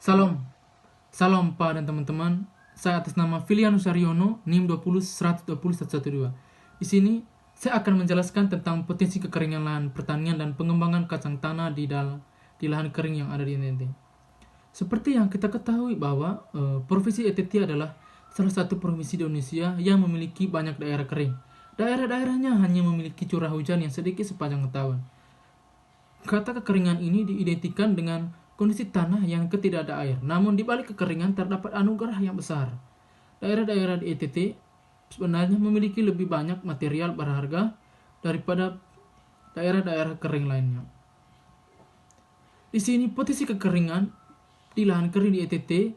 Salam, salam Pak dan teman-teman. Saya atas nama Filianus Saryono, NIM 20 120 Di sini saya akan menjelaskan tentang potensi kekeringan lahan pertanian dan pengembangan kacang tanah di lahan kering yang ada di NTT. Seperti yang kita ketahui bahwa Provinsi NTT adalah salah satu provinsi di Indonesia yang memiliki banyak daerah kering. Daerah-daerahnya hanya memiliki curah hujan yang sedikit sepanjang tahun. Kata kekeringan ini diidentikan dengan kondisi tanah yang tidak ada air. Namun di balik kekeringan terdapat anugerah yang besar. Daerah-daerah di NTT sebenarnya memiliki lebih banyak material berharga daripada daerah-daerah kering lainnya. Di sini potensi kekeringan di lahan kering di NTT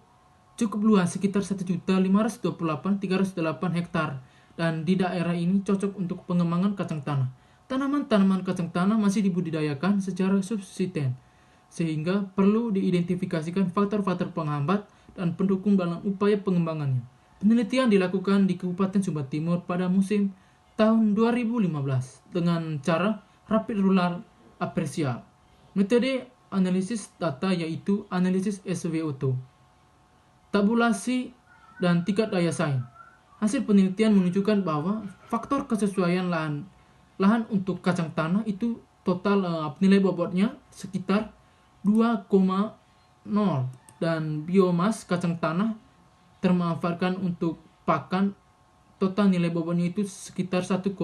cukup luas, sekitar 1.528.308 hektar, dan di daerah ini cocok untuk pengembangan kacang tanah. Tanaman-tanaman kacang tanah masih dibudidayakan secara subsisten, sehingga perlu diidentifikasikan faktor-faktor penghambat dan pendukung dalam upaya pengembangannya. Penelitian dilakukan di Kabupaten Sumba Timur pada musim tahun 2015 dengan cara rapid rural appraisal. Metode analisis data yaitu analisis SWOT, tabulasi, dan tingkat daya saing. Hasil penelitian menunjukkan bahwa faktor kesesuaian lahan untuk kacang tanah itu total nilai bobotnya sekitar 2,0, dan biomas kacang tanah termanfaatkan untuk pakan total nilai bobotnya itu sekitar 1,1.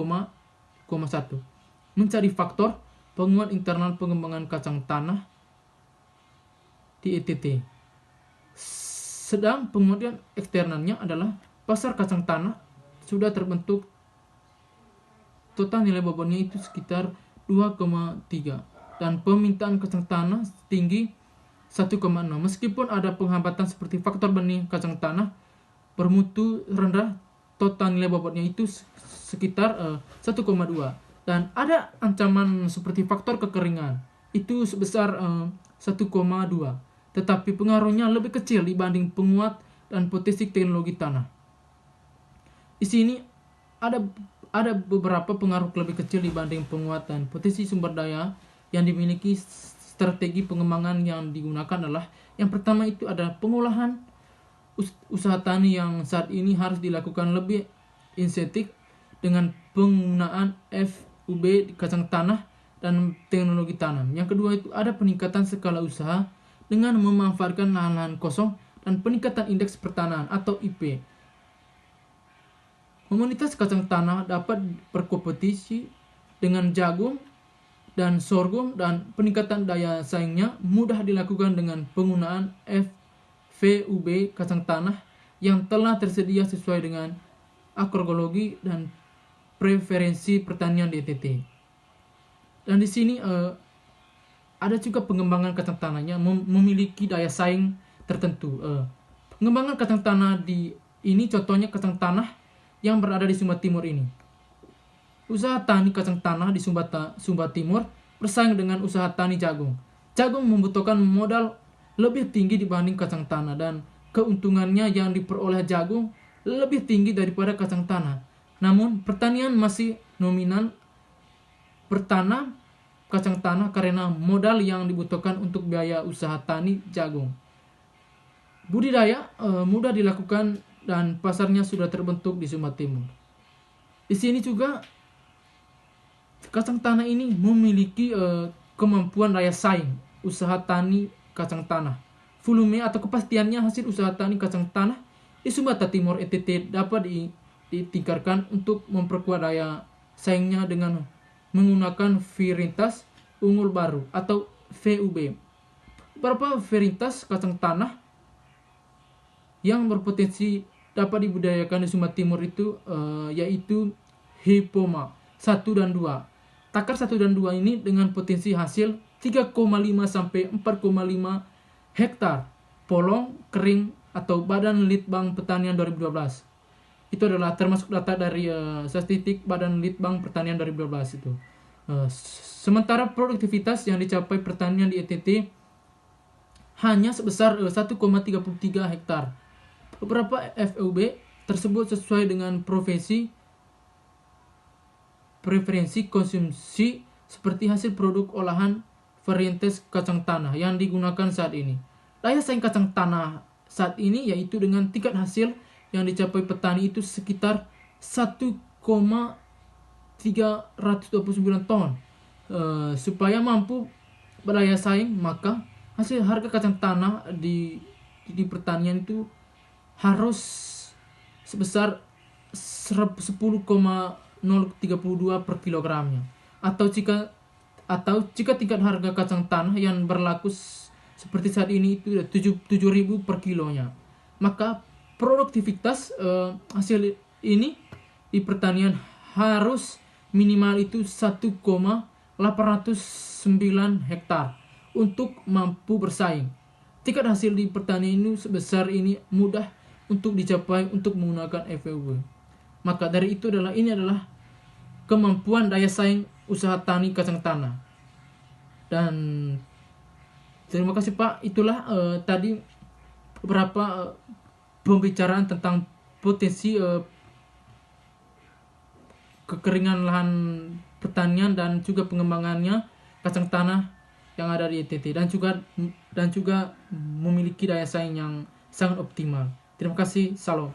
Mencari faktor penguat internal pengembangan kacang tanah di NTT. Sedang penguatan eksternalnya adalah pasar kacang tanah sudah terbentuk, total nilai bobotnya itu sekitar 2,3, dan permintaan kacang tanah tinggi 1,6. Meskipun ada penghambatan seperti faktor benih kacang tanah bermutu rendah, total nilai bobotnya itu sekitar 1,2, dan ada ancaman seperti faktor kekeringan itu sebesar 1,2, tetapi pengaruhnya lebih kecil dibanding penguat dan potensi teknologi tanah. Di sini ada beberapa pengaruh lebih kecil dibanding penguat dan potensi sumber daya yang dimiliki. Strategi pengembangan yang digunakan adalah, yang pertama itu ada pengolahan usaha tani yang saat ini harus dilakukan lebih insentif dengan penggunaan FUB di kacang tanah dan teknologi tanam. Yang kedua itu ada peningkatan skala usaha dengan memanfaatkan lahan-lahan kosong dan peningkatan indeks pertanahan atau IP. Komunitas kacang tanah dapat berkompetisi dengan jagung dan sorghum, dan peningkatan daya saingnya mudah dilakukan dengan penggunaan FVUB kacang tanah yang telah tersedia sesuai dengan agroekologi dan preferensi pertanian di NTT. Dan di sini ada juga pengembangan kacang tanahnya memiliki daya saing tertentu. Pengembangan kacang tanah di ini contohnya kacang tanah yang berada di Sumba Timur ini. Usaha tani kacang tanah di Sumba Timur bersaing dengan usaha tani jagung. Jagung membutuhkan modal lebih tinggi dibanding kacang tanah, dan keuntungannya yang diperoleh jagung lebih tinggi daripada kacang tanah. Namun pertanian masih nominal bertanam kacang tanah karena modal yang dibutuhkan untuk biaya usaha tani jagung. Budidaya mudah dilakukan dan pasarnya sudah terbentuk di Sumba Timur. Di sini juga kacang tanah ini memiliki kemampuan daya saing usaha tani kacang tanah. Volume atau kepastiannya hasil usaha tani kacang tanah di Sumba Timur NTT dapat ditingkatkan untuk memperkuat daya saingnya dengan menggunakan varietas unggul baru atau VUB. Beberapa varietas kacang tanah yang berpotensi dapat dibudidayakan di Sumba Timur itu yaitu Hipoma 1 dan 2. Takar 1 dan 2 ini dengan potensi hasil 3,5 sampai 4,5 hektar. Polong kering atau Badan Litbang Pertanian 2012. Itu adalah termasuk data dari statistik Badan Litbang Pertanian 2012 itu. Sementara produktivitas yang dicapai pertanian di NTT hanya sebesar 1,33 hektar. Beberapa FUB tersebut sesuai dengan preferensi konsumsi seperti hasil produk olahan varietas kacang tanah yang digunakan saat ini. daya saing kacang tanah saat ini yaitu dengan tingkat hasil yang dicapai petani itu sekitar 1,329 ton. Supaya mampu berdaya saing, maka hasil harga kacang tanah di pertanian itu harus sebesar 10,032 per kilogramnya. Atau jika tingkat harga kacang tanah yang berlaku seperti saat ini itu 7.000 per kilonya, maka produktivitas hasil ini di pertanian harus minimal itu 1,809 hektar untuk mampu bersaing. Tingkat hasil di pertanian ini sebesar ini mudah untuk dicapai untuk menggunakan FEUB. Maka dari itu ini adalah kemampuan daya saing usaha tani kacang tanah. Dan terima kasih Pak. Itulah tadi beberapa pembicaraan tentang potensi kekeringan lahan pertanian dan juga pengembangannya kacang tanah yang ada di NTT, dan juga memiliki daya saing yang sangat optimal. Terima kasih. Salam.